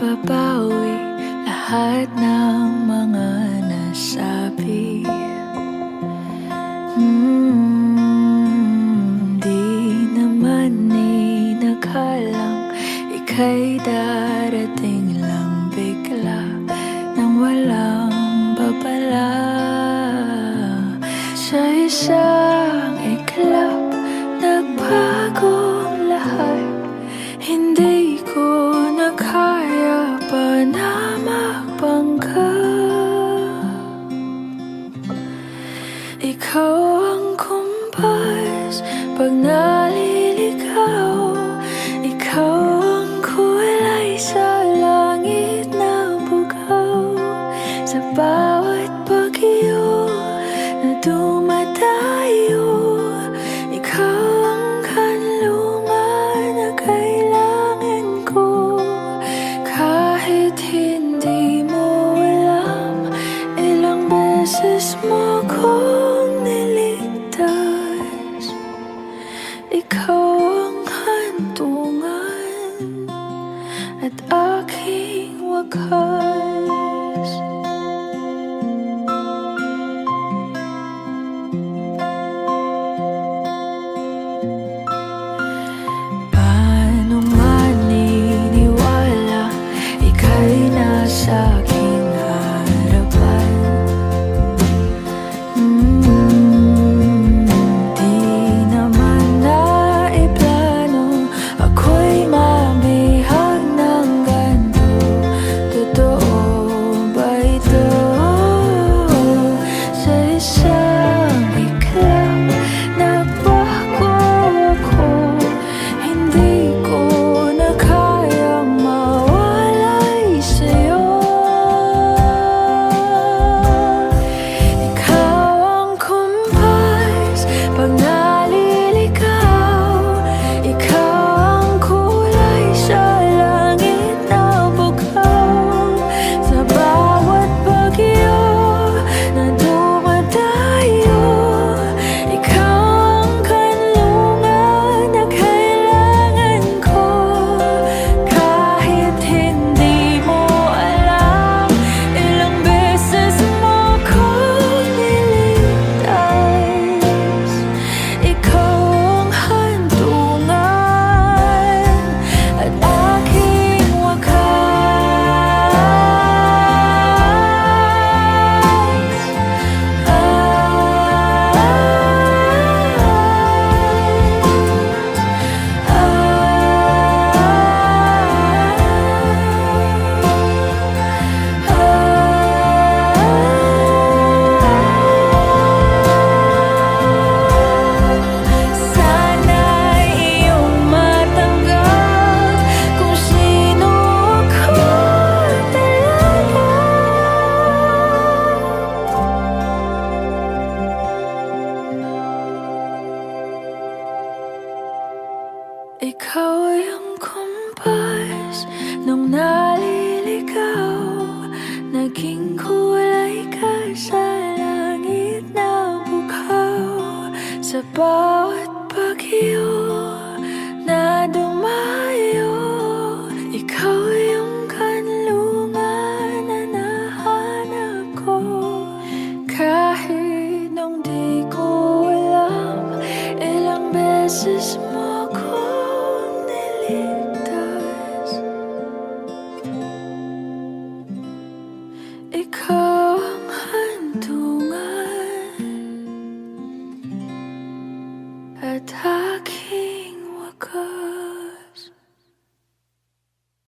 mababawi lahat ng mga nasabi. Di naman inakalang ika'y darating lang bigla nang walang babala. Sa isang iglap, nagbago ang lahat. Hindi ko na kaya pa na magpangga. Ikaw ang kumpas pag naliligaw. Ikaw ang kulay sa langit na bugaw. Sa bawat bagyo na dumadayo, ikaw ang kanlungan na kailangan ko. Kahit hindi mo alam, ilang beses mo kong niligtas. Ikaw ang hantungan at aking wakas. Paano maniniwala ika'y nasa aking harapan? Di naman naiplano ako'y mabihag ng ganito. Totoo ba ito? Sa isang iglap, nagbago ako. Hindi ko na kayang mawalay sa'yo. Ikaw ang kumpas pag naliligaw. Ikaw ang kulay sa langit na bugaw. Sa bawat bagyo na dumadayo, ikaw ang kanlungan na kailangan ko. Kahit hindi mo alam, ilang beses mo kong niligtas. Ikaw ang hantungan at aking sana'y iyong matanggap kung sino ako talaga. Ikaw ay ang kumpas nung naliligaw. Naging kulay ka sa langit na bukaw. Sa